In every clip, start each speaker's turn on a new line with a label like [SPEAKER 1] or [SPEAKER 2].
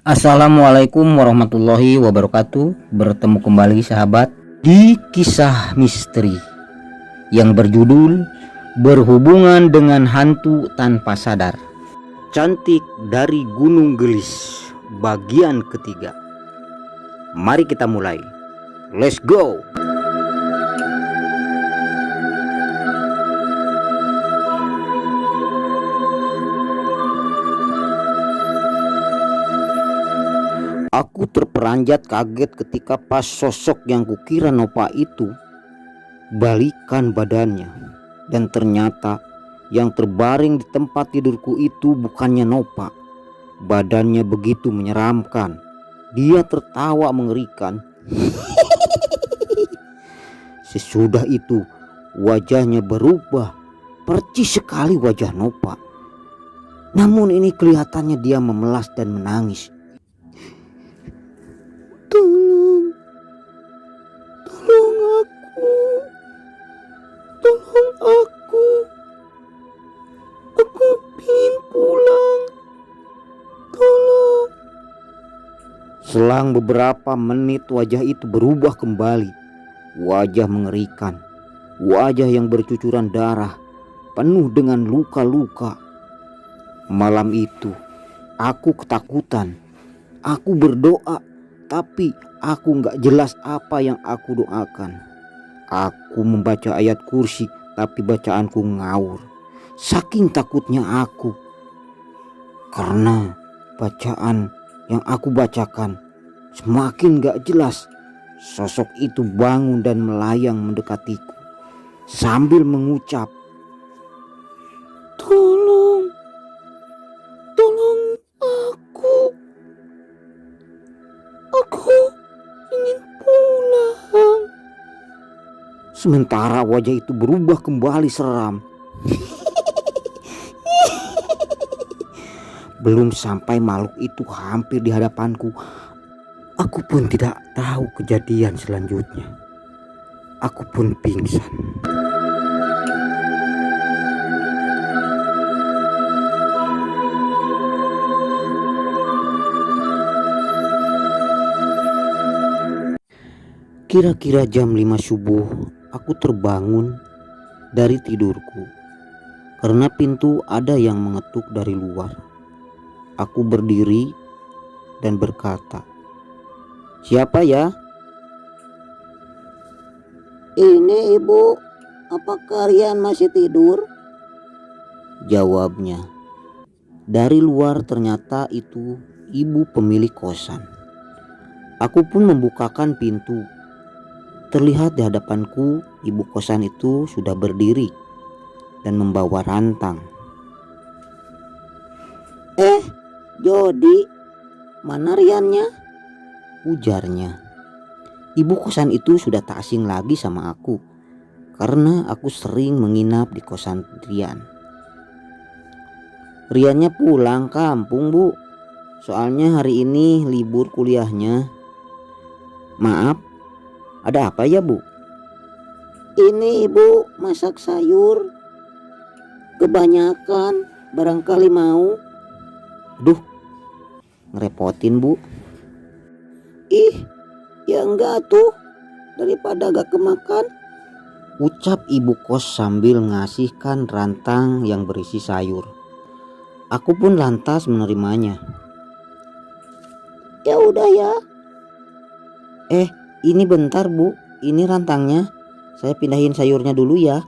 [SPEAKER 1] Assalamualaikum warahmatullahi wabarakatuh. Bertemu kembali sahabat di kisah misteri yang berjudul Berhubungan dengan Hantu Tanpa Sadar. Cantik dari Gunung Gelis, bagian ketiga. Mari kita mulai. Let's go. Aku terperanjat kaget ketika pas sosok yang kukira Nopa itu balikan badannya. Dan ternyata yang terbaring di tempat tidurku itu bukannya Nopa. Badannya begitu menyeramkan. Dia tertawa mengerikan. Sesudah itu wajahnya berubah. Percis sekali wajah Nopa. Namun ini kelihatannya dia memelas dan menangis. Tolong aku ingin pulang, tolong. Selang beberapa menit wajah itu berubah kembali. Wajah mengerikan, wajah yang bercucuran darah, penuh dengan luka-luka. Malam itu aku ketakutan. Aku berdoa, tapi aku gak jelas apa yang aku doakan. Aku membaca ayat kursi, tapi bacaanku ngawur. Saking takutnya aku. Karena bacaan yang aku bacakan semakin gak jelas. Sosok itu bangun dan melayang mendekatiku sambil mengucap, Tolong aku ingin pulang. Sementara wajah itu berubah kembali seram. Belum sampai makhluk itu hampir di hadapanku, aku pun tidak tahu kejadian selanjutnya. Aku pun pingsan. Kira-kira jam 5 subuh aku terbangun dari tidurku karena pintu ada yang mengetuk dari luar. Aku berdiri dan berkata, "Siapa ya?" "Ini ibu, apa kalian masih tidur?" jawabnya. Dari luar ternyata itu ibu pemilik kosan. Aku pun membukakan pintu. Terlihat di hadapanku ibu kosan itu sudah berdiri dan membawa rantang. Jody, mana Riannya?" ujarnya. Ibu kosan itu sudah tak asing lagi sama aku karena aku sering menginap di kosan Rian. "Riannya pulang kampung, Bu. Soalnya hari ini libur kuliahnya." "Maaf, ada apa ya, Bu?" "Ini Ibu masak sayur. Kebanyakan, barangkali mau." "Duh, ngerepotin, Bu." "Ih, ya enggak tuh, daripada gak kemakan," ucap ibu kos sambil ngasihkan rantang yang berisi sayur. Aku pun lantas menerimanya. "Ya udah ya." Ini bentar, Bu, ini rantangnya. Saya pindahin sayurnya dulu ya."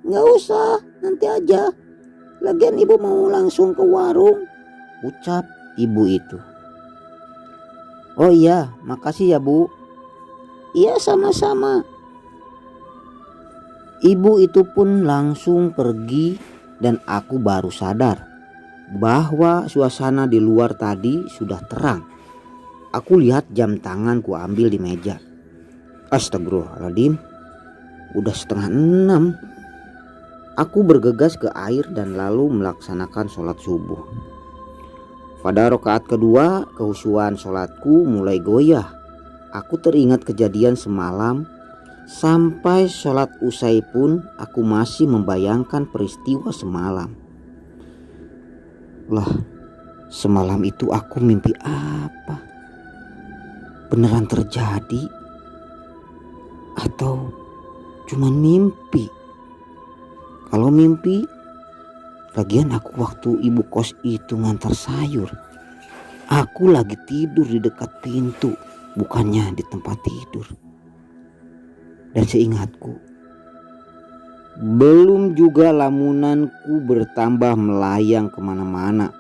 [SPEAKER 1] "Nggak usah, nanti aja. Lagian ibu mau langsung ke warung," ucap ibu itu. "Oh iya, makasih ya, Bu." "Iya, sama-sama." Ibu itu pun langsung pergi dan aku baru sadar bahwa suasana di luar tadi sudah terang. Aku lihat jam tangan ku ambil di meja. Astagfirullahaladzim, udah 5:30. Aku bergegas ke air dan lalu melaksanakan sholat subuh. Pada rakaat kedua, kehusuan sholatku mulai goyah. Aku teringat kejadian semalam. Sampai sholat usai pun aku masih membayangkan peristiwa semalam. Lah, Semalam itu aku mimpi apa? Beneran terjadi? Atau cuman mimpi? Kalau mimpi, lagian aku waktu ibu kos itu ngantar sayur, aku lagi tidur di dekat pintu, bukannya di tempat tidur. Dan seingatku, belum juga lamunanku bertambah melayang kemana-mana,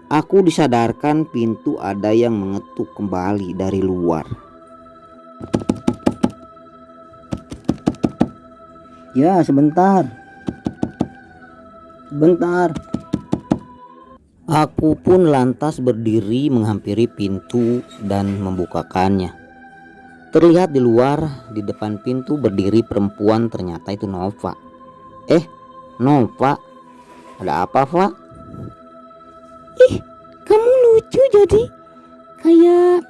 [SPEAKER 1] aku disadarkan pintu ada yang mengetuk kembali dari luar. Ya, sebentar. Aku pun lantas berdiri menghampiri pintu dan membukakannya. Terlihat di luar, di depan pintu berdiri perempuan, ternyata itu Nova. Nova, ada apa, Fa?
[SPEAKER 2] Ih, kamu lucu jadi kayak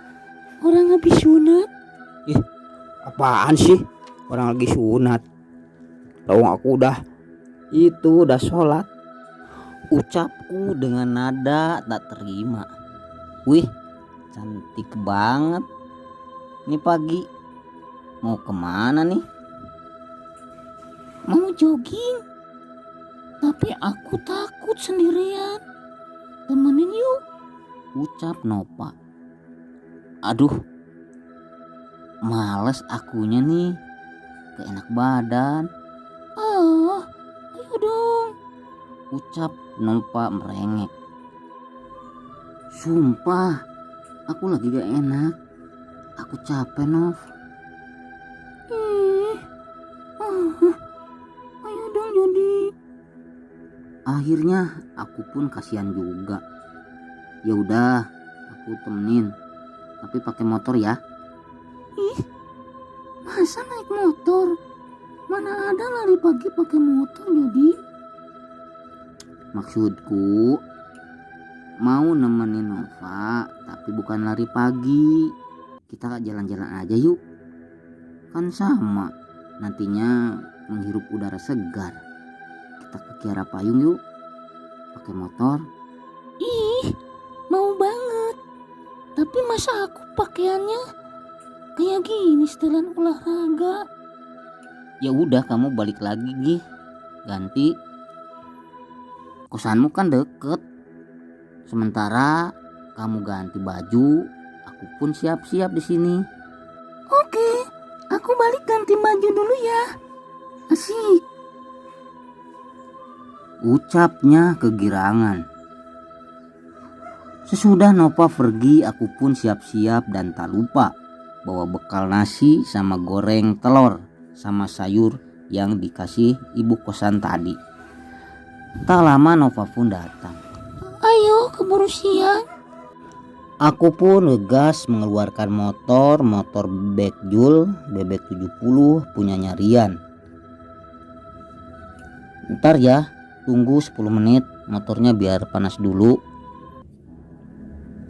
[SPEAKER 2] orang habis sunat.
[SPEAKER 1] Apaan sih? Orang lagi sunat. Tahu aku udah sholat. Ucapku dengan nada tak terima. Wih, cantik banget. Ini pagi mau kemana nih?
[SPEAKER 2] Mau jogging, tapi aku takut sendirian. Temenin yuk,
[SPEAKER 1] Ucap Nova. Aduh, males akunya nih, gak enak badan.
[SPEAKER 2] Ayo dong.
[SPEAKER 1] Ucap Nova merengek. Sumpah, aku lagi gak enak. Aku capek, Nov.
[SPEAKER 2] Ayo dong jadi.
[SPEAKER 1] Akhirnya aku pun kasihan juga. Ya udah, aku temenin. Tapi pakai motor ya.
[SPEAKER 2] Ih, masa naik motor? Mana ada lari pagi pakai motor jadi?
[SPEAKER 1] Maksudku mau nemenin Nova, tapi bukan lari pagi. Kita jalan-jalan aja yuk. Kan sama, nantinya menghirup udara segar. Kita ke Kiara Payung yuk, pakai motor.
[SPEAKER 2] Ih, mau banget. Tapi masa aku pakaiannya kayak gini setelan olahraga?
[SPEAKER 1] Ya udah, kamu balik lagi Gi, ganti. Kosanmu kan deket. Sementara kamu ganti baju, aku pun siap-siap di sini.
[SPEAKER 2] Oke, aku balik ganti baju dulu ya. Asik.
[SPEAKER 1] Ucapnya kegirangan. Sesudah Nova pergi, aku pun siap-siap dan tak lupa bawa bekal nasi sama goreng telur sama sayur yang dikasih ibu kosan tadi. Tak lama Nova pun datang.
[SPEAKER 2] Ayo keburu siang.
[SPEAKER 1] Aku pun ngegas mengeluarkan motor Backjul bebek 70 punyanya Rian. Ntar ya, tunggu 10 menit, motornya biar panas dulu.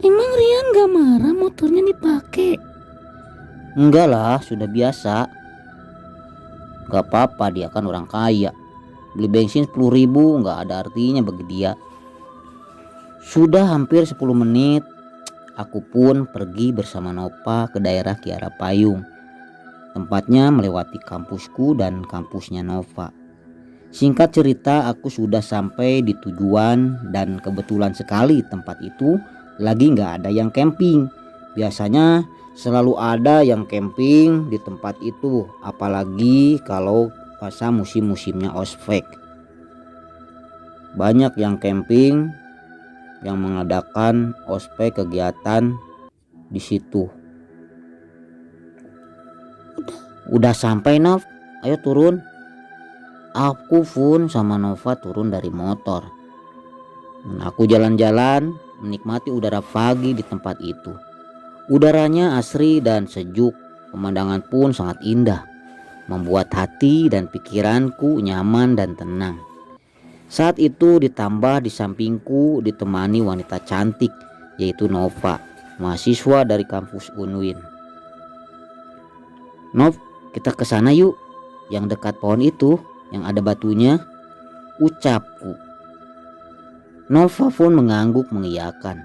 [SPEAKER 2] Emang Rian gak marah motornya dipakai?
[SPEAKER 1] Enggak lah, sudah biasa. Gak apa-apa, dia kan orang kaya. Beli bensin 10.000 gak ada artinya bagi dia. Sudah hampir 10 menit, aku pun pergi bersama Nova ke daerah Kiara Payung. Tempatnya melewati kampusku dan kampusnya Nova. Singkat cerita, aku sudah sampai di tujuan dan kebetulan sekali tempat itu lagi gak ada yang camping. Biasanya selalu ada yang camping di tempat itu, apalagi kalau masa musim-musimnya ospek. Banyak yang camping yang mengadakan ospek kegiatan di situ. Udah sampai Nov, ayo turun. Aku pun sama Nova turun dari motor. Dan aku jalan-jalan menikmati udara pagi di tempat itu. Udaranya asri dan sejuk, pemandangan pun sangat indah, membuat hati dan pikiranku nyaman dan tenang. Saat itu ditambah di sampingku ditemani wanita cantik, yaitu Nova, mahasiswa dari kampus Unwin. Nov, kita ke sana yuk, yang dekat pohon itu, yang ada batunya, ucapku. Nova pun mengangguk mengiyakan.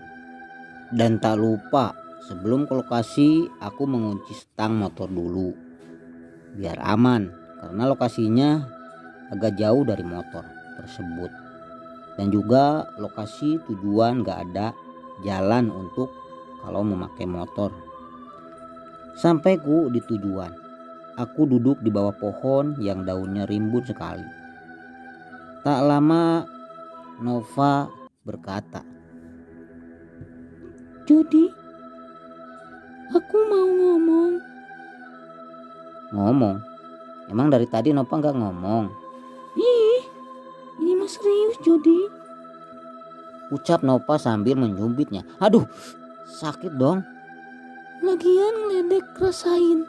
[SPEAKER 1] Dan tak lupa sebelum ke lokasi aku mengunci stang motor dulu. Biar aman karena lokasinya agak jauh dari motor tersebut. Dan juga lokasi tujuan gak ada jalan untuk kalau memakai motor. Sampai ku di tujuan, aku duduk di bawah pohon yang daunnya rimbun sekali. Tak lama Nova berkata,
[SPEAKER 2] Jody, aku mau ngomong.
[SPEAKER 1] ngomong? Emang dari tadi Nova gak ngomong?
[SPEAKER 2] Ih, ini mah serius Jody.
[SPEAKER 1] Ucap Nova sambil menyubitnya. Aduh, sakit dong.
[SPEAKER 2] Lagian ngeledek rasain.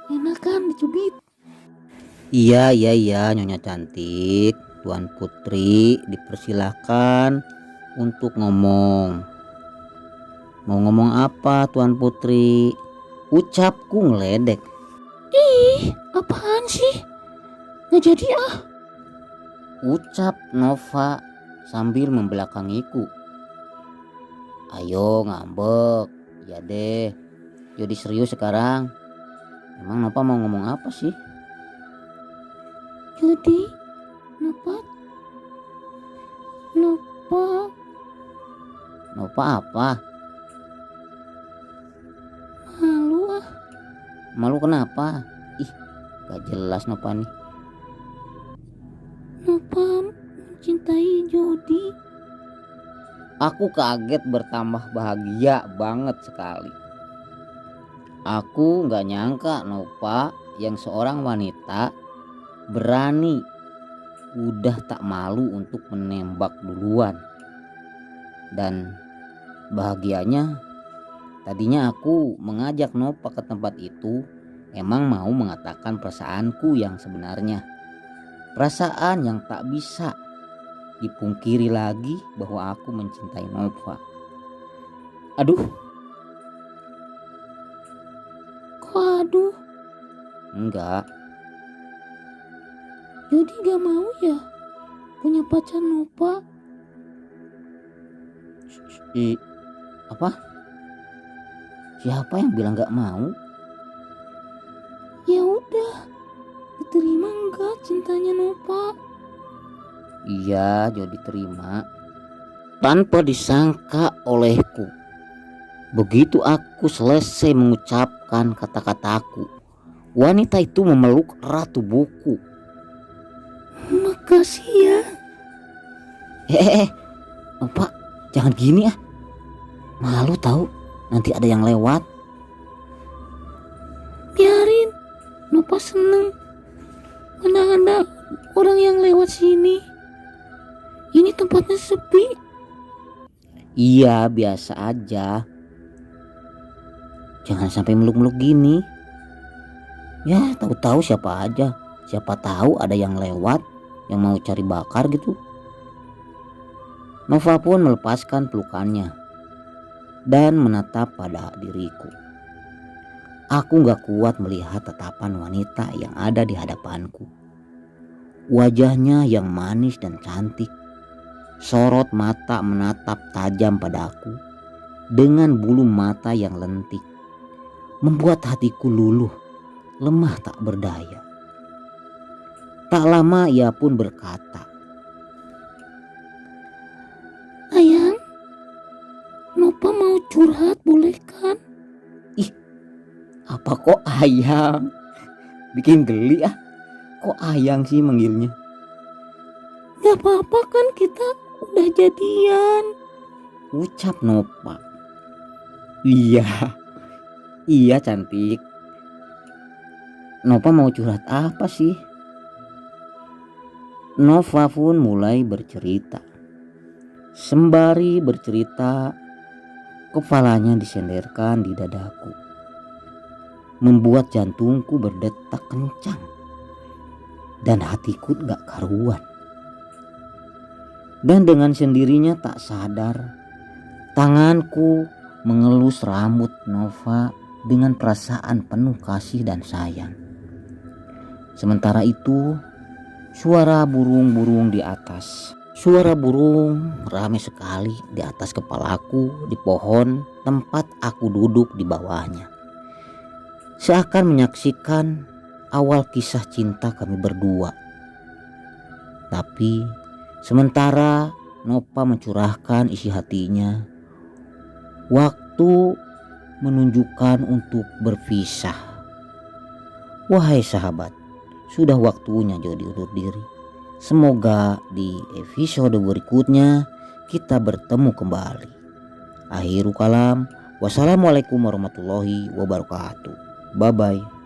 [SPEAKER 2] Enak kan dicubit?
[SPEAKER 1] Iya Nyonya cantik. Tuan Putri dipersilahkan untuk ngomong. Mau ngomong apa Tuan Putri? Ucapku ngeledek.
[SPEAKER 2] Ih, apaan sih? Nggak jadi ah.
[SPEAKER 1] Ucap Nova sambil membelakangiku. Ayo ngambek. Ya deh. Jadi serius sekarang. Emang Nova mau ngomong apa sih?
[SPEAKER 2] Jody, Nova
[SPEAKER 1] Nova apa?
[SPEAKER 2] malu ah.
[SPEAKER 1] Malu kenapa? Ih, gak jelas Nova nih.
[SPEAKER 2] Nova mencintai Jody.
[SPEAKER 1] Aku kaget bertambah bahagia banget sekali. Aku gak nyangka Nova yang seorang wanita berani, udah tak malu untuk menembak duluan. Dan bahagianya tadinya aku mengajak Nova ke tempat itu emang mau mengatakan perasaanku yang sebenarnya. Perasaan yang tak bisa dipungkiri lagi bahwa aku mencintai Nova. Aduh.
[SPEAKER 2] Kok aduh?
[SPEAKER 1] Enggak.
[SPEAKER 2] Jody gak mau ya punya pacar Nova?
[SPEAKER 1] Apa? Siapa yang bilang gak mau?
[SPEAKER 2] Ya udah, diterima enggak cintanya Nova?
[SPEAKER 1] Iya, Jody terima. Tanpa disangka olehku. Begitu aku selesai mengucapkan kata-kataku, wanita itu memeluk erat tubuhku.
[SPEAKER 2] Makasih ya.
[SPEAKER 1] Nova, jangan gini ah. Malu tahu, nanti ada yang lewat.
[SPEAKER 2] Biarin, Nova seneng. Mana ada orang yang lewat sini. Ini tempatnya sepi.
[SPEAKER 1] Iya, biasa aja. Jangan sampai meluk-meluk gini. Ya, tahu-tahu siapa aja. Siapa tahu ada yang lewat yang mau cari bakar gitu. Nova pun melepaskan pelukannya dan menatap pada diriku. Aku gak kuat melihat tatapan wanita yang ada di hadapanku. Wajahnya yang manis dan cantik. Sorot mata menatap tajam padaku dengan bulu mata yang lentik. Membuat hatiku luluh, lemah tak berdaya. Tak lama ia pun berkata,
[SPEAKER 2] Ayang, Nova mau curhat boleh kan?
[SPEAKER 1] ih, apa kok ayang? Bikin geli ah. Kok ayang sih manggilnya?
[SPEAKER 2] Gak apa-apa kan kita udah jadian.
[SPEAKER 1] Ucap Nova. Iya cantik. Nova mau curhat apa sih? Nova pun mulai bercerita. Sembari bercerita, kepalanya disenderkan di dadaku, membuat jantungku berdetak kencang dan hatiku gak karuan. Dan dengan sendirinya tak sadar, tanganku mengelus rambut Nova dengan perasaan penuh kasih dan sayang. Sementara itu, suara burung-burung di atas Suara burung ramai sekali di atas kepalaku di pohon tempat aku duduk di bawahnya. Seakan menyaksikan awal kisah cinta kami berdua. Tapi sementara Nova mencurahkan isi hatinya, waktu menunjukkan untuk berpisah. Wahai sahabat, sudah waktunya jadi undur diri. Semoga di episode berikutnya kita bertemu kembali. Akhirul kalam, wassalamualaikum warahmatullahi wabarakatuh. Bye bye.